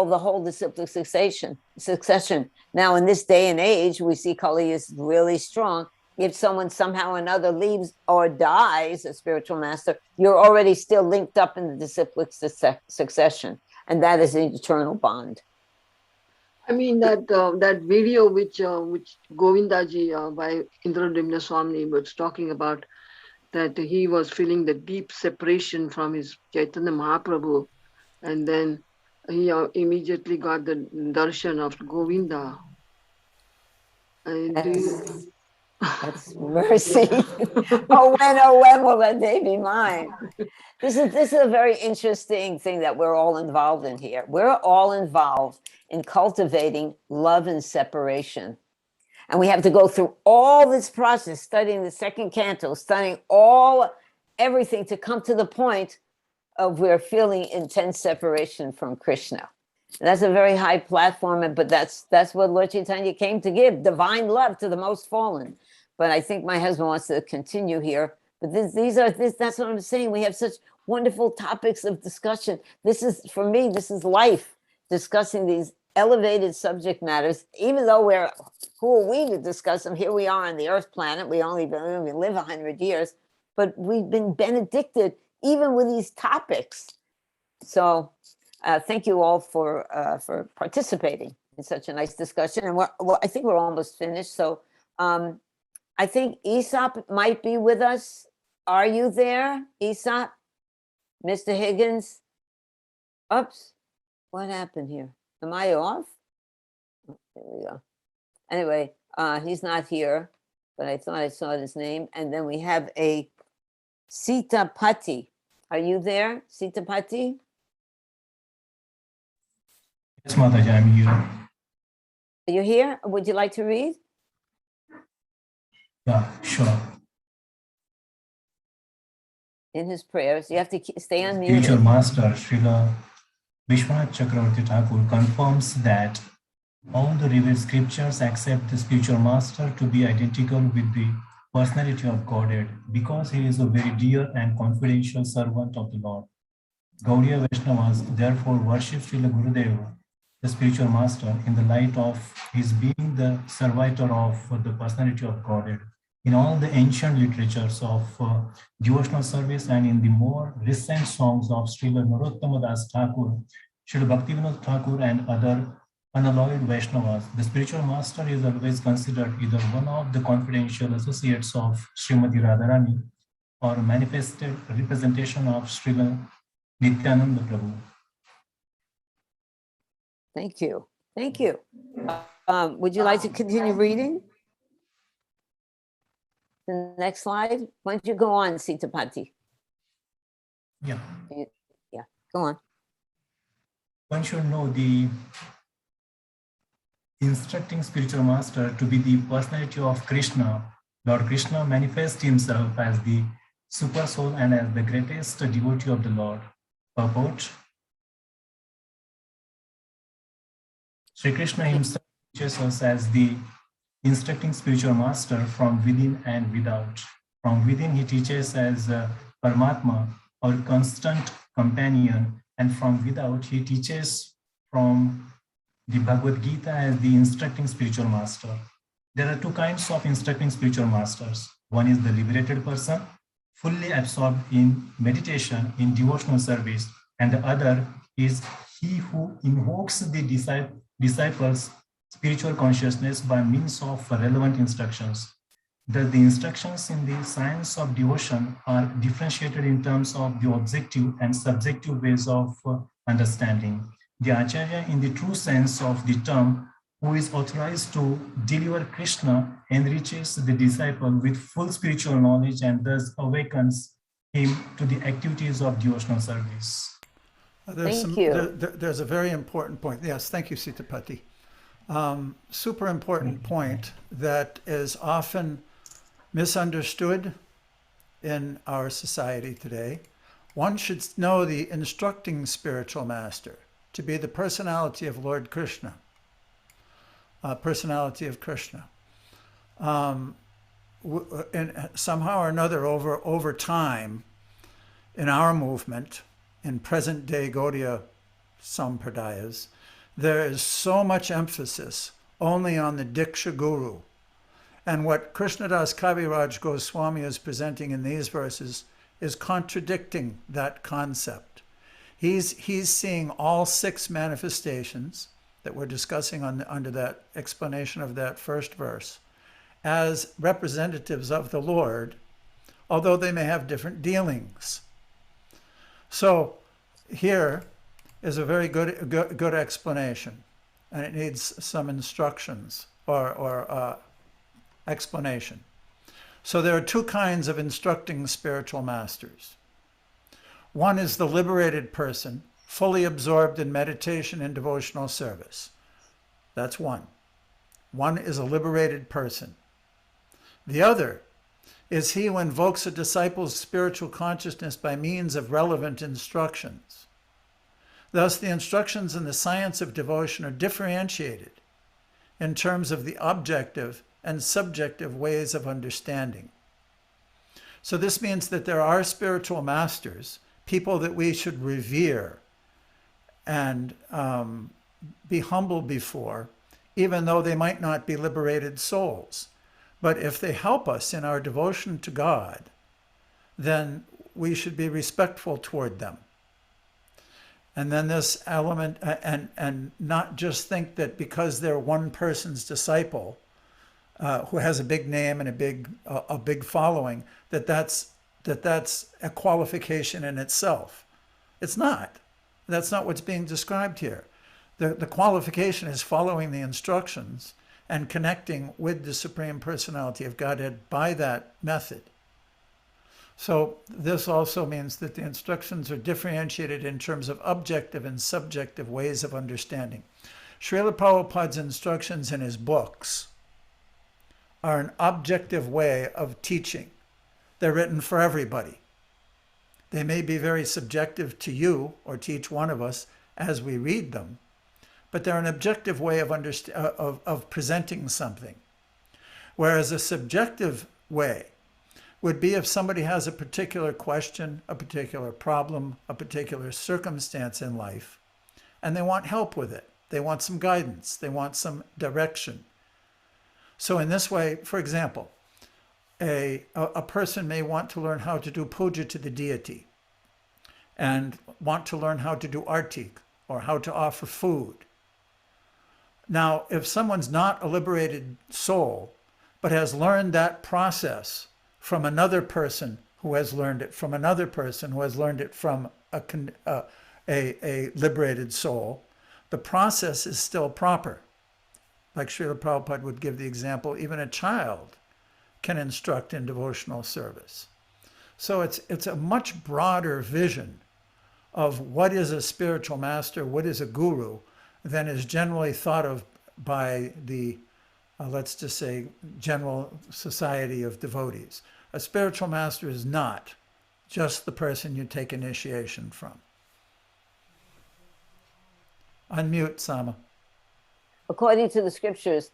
the whole disciplic succession. Now, in this day and age, we see Kali is really strong. If someone somehow or another leaves or dies, a spiritual master, you're already still linked up in the disciplic succession, and that is an eternal bond. I mean that video which Govindaji by Indradimna Swami was talking about, that he was feeling the deep separation from his Chaitanya Mahaprabhu, and then he immediately got the darshan of Govinda. And that's mercy. Oh, when will that day be mine? This is a very interesting thing that we're all involved in here. We're all involved in cultivating love and separation. And we have to go through all this process, studying the second canto, studying everything to come to the point of we're feeling intense separation from Krishna. And that's a very high platform, but that's what Lord Chaitanya came to give, divine love to the most fallen. But I think my husband wants to continue here. But that's what I'm saying. We have such wonderful topics of discussion. For me, this is life, discussing these elevated subject matters, even though who are we to discuss them? Here we are on the Earth planet. We only live 100 years, but we've been benedicted even with these topics. So thank you all for participating in such a nice discussion. And I think we're almost finished. So I think Aesop might be with us. Are you there, Aesop? Mr. Higgins? Oops, what happened here? Am I off? Oh, there we go. Anyway, he's not here, but I thought I saw his name. And then we have a Sita Pati. Are you there, Sita Pati? Yes, Mataji, I'm here. Are you here? Would you like to read? Yeah, sure. In his prayers, you have to stay unmuted. Spiritual Master Srila Vishwanath Chakravarti Thakur confirms that all the revealed scriptures accept the spiritual master to be identical with the personality of Godhead because he is a very dear and confidential servant of the Lord. Gaudiya Vaishnavas therefore worship Srila Gurudeva, the spiritual master, in the light of his being the servitor of the personality of Godhead. In all the ancient literatures of devotional service and in the more recent songs of Srila Narottama Das Thakur, Srila Bhaktivinoda Thakur and other unalloyed Vaishnavas, the spiritual master is always considered either one of the confidential associates of Srimati Radharani or a manifested representation of Srila Nityananda Prabhu. Thank you. Thank you. Would you like to continue reading? The next slide. Why don't you go on, Sitapati? Yeah. Yeah, go on. One should know the instructing spiritual master to be the personality of Krishna. Lord Krishna manifests himself as the super soul and as the greatest devotee of the Lord. Purport. Sri Krishna himself teaches us as the instructing spiritual master from within and without. From within, he teaches as Paramatma, our constant companion, and from without, he teaches from the Bhagavad Gita as the instructing spiritual master. There are two kinds of instructing spiritual masters. One is the liberated person, fully absorbed in meditation, in devotional service, and the other is he who invokes the disciples' spiritual consciousness by means of relevant instructions. Thus, the instructions in the science of devotion are differentiated in terms of the objective and subjective ways of understanding. The Acharya, in the true sense of the term, who is authorized to deliver Krishna, enriches the disciple with full spiritual knowledge and thus awakens him to the activities of devotional service. Thank you. There's a very important point. Yes, thank you, Sitapati. Super important point that is often misunderstood in our society today. One should know the instructing spiritual master to be the personality of Lord Krishna, personality of Krishna. And somehow or another, over time, in our movement, in present-day Gaudiya Sampradayas, there is so much emphasis only on the Diksha Guru. And what Krishnadas Kaviraj Goswami is presenting in these verses is contradicting that concept. He's seeing all 6 manifestations that we're discussing under that explanation of that first verse as representatives of the Lord, although they may have different dealings. So here is a very good explanation, and it needs some instructions or explanation. So there are 2 kinds of instructing spiritual masters. One is the liberated person, fully absorbed in meditation and devotional service. That's one. One is a liberated person. The other is he who invokes a disciple's spiritual consciousness by means of relevant instructions. Thus, the instructions in the science of devotion are differentiated in terms of the objective and subjective ways of understanding. So this means that there are spiritual masters, people that we should revere and be humble before, even though they might not be liberated souls. But if they help us in our devotion to God, then we should be respectful toward them. And then this element, and not just think that because they're one person's disciple, who has a big name and a big following, that's a qualification in itself. It's not. That's not what's being described here. The qualification is following the instructions and connecting with the Supreme Personality of Godhead by that method. So this also means that the instructions are differentiated in terms of objective and subjective ways of understanding. Srila Prabhupada's instructions in his books are an objective way of teaching. They're written for everybody. They may be very subjective to you or to each one of us as we read them, but they're an objective way of presenting something. Whereas a subjective way would be if somebody has a particular question, a particular problem, a particular circumstance in life, and they want help with it. They want some guidance. They want some direction. So in this way, for example, a person may want to learn how to do puja to the deity and want to learn how to do artik or how to offer food. Now, if someone's not a liberated soul, but has learned that process from another person who has learned it from another person who has learned it from a liberated soul, the process is still proper. Like Srila Prabhupada would give the example, even a child can instruct in devotional service. So it's a much broader vision of what is a spiritual master, what is a guru, than is generally thought of by the, let's just say, general society of devotees. A spiritual master is not just the person you take initiation from. Unmute, Sama. According to the scriptures,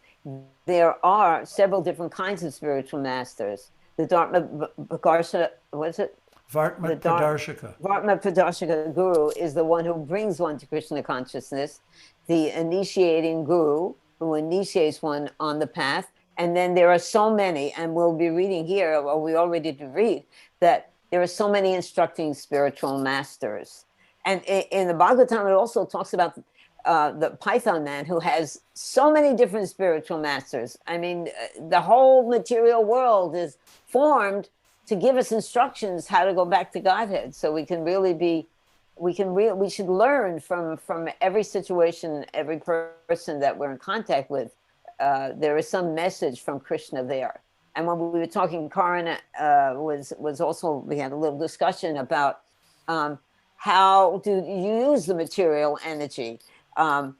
there are several different kinds of spiritual masters. The Dharma Bhagarsha, what is it? Vartma Pradarshaka. Vartma Pradarshaka guru is the one who brings one to Krishna consciousness, the initiating guru who initiates one on the path. And then there are so many, and we'll be reading here, or we already did read, that there are so many instructing spiritual masters. And in the Bhagavatam, it also talks about the Python man who has so many different spiritual masters. I mean, the whole material world is formed to give us instructions how to go back to Godhead. So we can really be, we should learn from every situation, every person that we're in contact with. There is some message from Krishna there. And when we were talking, Karan was also, we had a little discussion about how do you use the material energy? How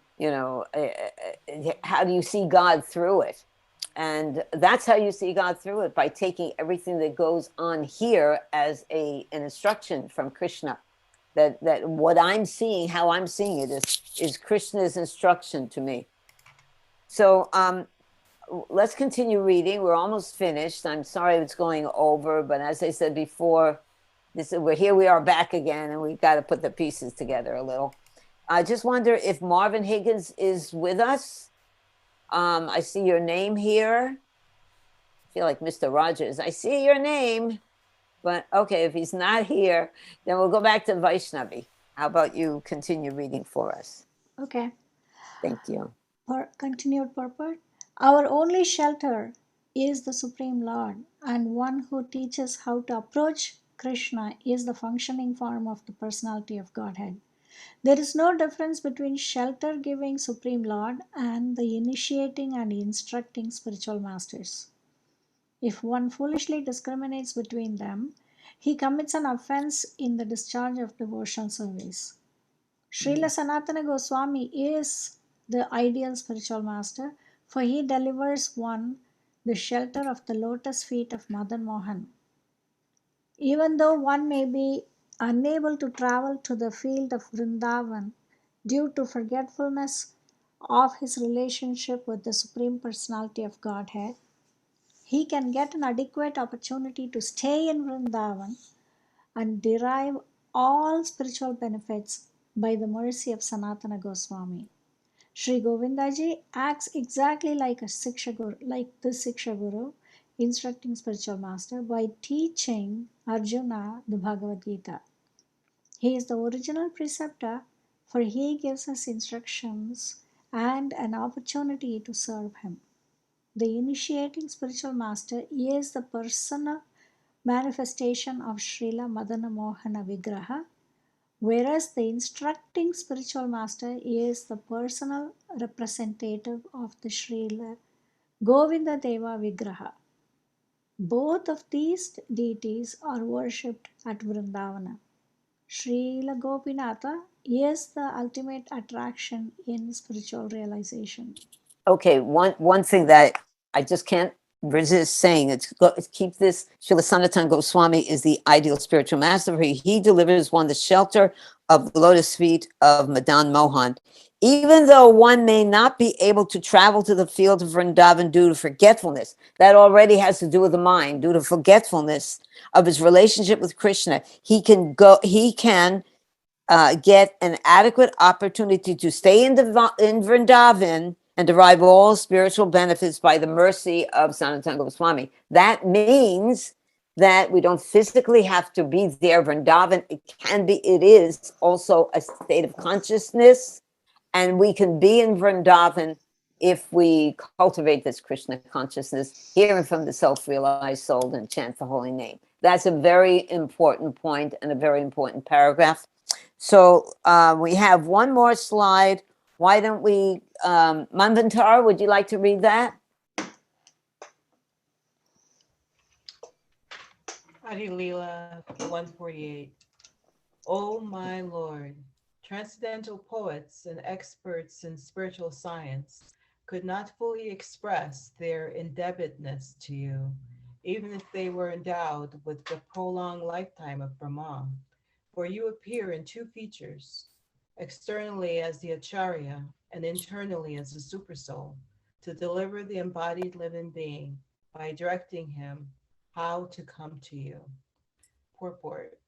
do you see God through it? And that's how you see God through it, by taking everything that goes on here as an instruction from Krishna. That what I'm seeing, how I'm seeing it is Krishna's instruction to me. So let's continue reading. We're almost finished. I'm sorry it's going over, but as I said before, here we are back again, and we've got to put the pieces together a little. I just wonder if Marvin Higgins is with us. I see your name here. I feel like Mr. Rogers. I see your name, but okay, if he's not here, then we'll go back to Vaishnavi. How about you continue reading for us? Okay. Thank you. Continued purport. Our only shelter is the Supreme Lord, and one who teaches how to approach Krishna is the functioning form of the personality of Godhead. There is no difference between shelter giving Supreme Lord and the initiating and instructing spiritual masters. If one foolishly discriminates between them, he commits an offense in the discharge of devotional service. Srila Sanatana Goswami is the ideal spiritual master, for he delivers one the shelter of the lotus feet of Madan Mohan. Even though one may be unable to travel to the field of Vrindavan due to forgetfulness of his relationship with the Supreme Personality of Godhead, he can get an adequate opportunity to stay in Vrindavan and derive all spiritual benefits by the mercy of Sanatana Goswami. Sri Govindaji acts exactly like this Siksha Guru, instructing spiritual master, by teaching Arjuna the Bhagavad Gita. He is the original preceptor, for he gives us instructions and an opportunity to serve him. The initiating spiritual master is the personal manifestation of Srila Madana Mohana Vigraha, whereas the instructing spiritual master is the personal representative of the Srila Govinda Deva Vigraha. Both of these deities are worshipped at Vrindavana. Srila Gopinatha is the ultimate attraction in spiritual realization. Okay, one thing that I just can't resist saying, keep this. Srila Sanatana Goswami is the ideal spiritual master. He delivers one the shelter of the lotus feet of Madan Mohan. Even though one may not be able to travel to the field of Vrindavan due to forgetfulness, that already has to do with the mind, due to forgetfulness of his relationship with Krishna, he can get an adequate opportunity to stay in Vrindavan and derive all spiritual benefits by the mercy of Sanatana Goswami. That means that we don't physically have to be there. Vrindavan, it is also a state of consciousness, and we can be in Vrindavan if we cultivate this Krishna consciousness, hearing from the self-realized soul and chant the holy name. That's a very important point and a very important paragraph. So we have one more slide. Why don't we, Manvantar, would you like to read that? Hari Leela 148. O my Lord, transcendental poets and experts in spiritual science could not fully express their indebtedness to you, even if they were endowed with the prolonged lifetime of Brahma, for you appear in two features, externally as the Acharya and internally as the Supersoul, to deliver the embodied living being by directing him how to come to you. Purport.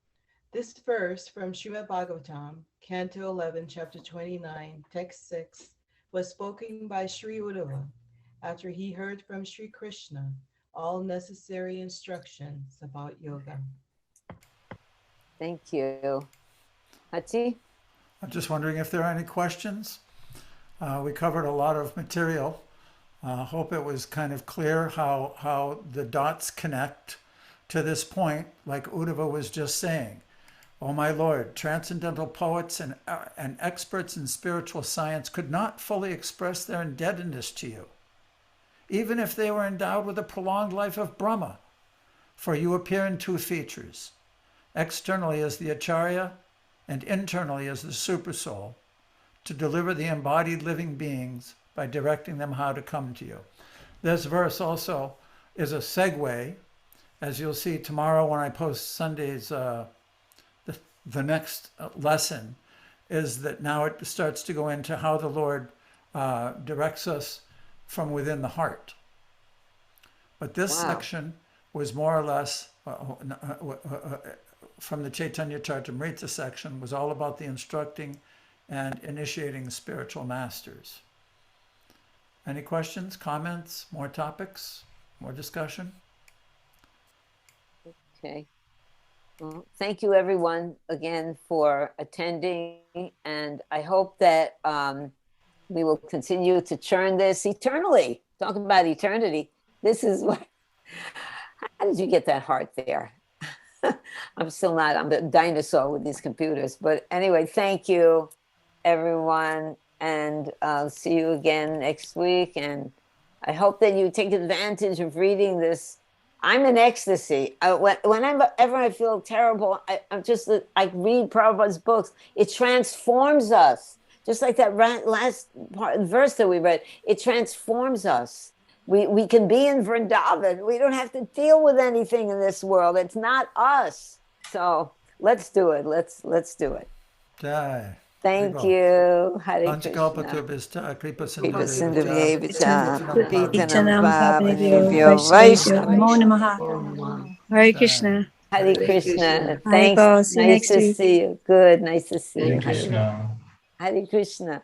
This verse from Srimad Bhagavatam, Canto 11, Chapter 29, Text 6, was spoken by Sri Uddhava after he heard from Sri Krishna all necessary instructions about yoga. Thank you. Hati? I'm just wondering if there are any questions. We covered a lot of material. Hope it was kind of clear how the dots connect to this point, like Uddhava was just saying. Oh my Lord, transcendental poets and experts in spiritual science could not fully express their indebtedness to you, even if they were endowed with a prolonged life of Brahma, for you appear in two features, externally as the Acharya and internally as the Supersoul, to deliver the embodied living beings by directing them how to come to you. This verse also is a segue, as you'll see tomorrow when I post Sunday's the next lesson, is that now it starts to go into how the Lord directs us from within the heart. But this section was more or less, from the Chaitanya Charitamrita section, was all about the instructing and initiating spiritual masters. Any questions, comments, more topics, more discussion? Okay. Well, thank you everyone again for attending, and I hope that we will continue to churn this eternally. Talk about eternity. This is what, how did you get that heart there? I'm a dinosaur with these computers. But anyway, thank you everyone, and I'll see you again next week. And I hope that you take advantage of reading this. I'm in ecstasy. Whenever I feel terrible, I read Prabhupada's books. It transforms us. Just like that last verse that we read, it transforms us. We can be in Vrindavan. We don't have to deal with anything in this world. It's not us. So let's do it. Let's do it. Jai. Thank you. Hare Krishna. Panchakalpatubhishta kripa Kripa sindhuvevcha Sindhuvevcha Itanam Bhavanebhyo Vaishnavyo Vaishnavyo. Namo Namaha. Hare Krishna. Hare Krishna. Bye, Thanks. boss. See you Nice next to week. see you. Good. Nice to see you. Hare Krishna. Hare Krishna.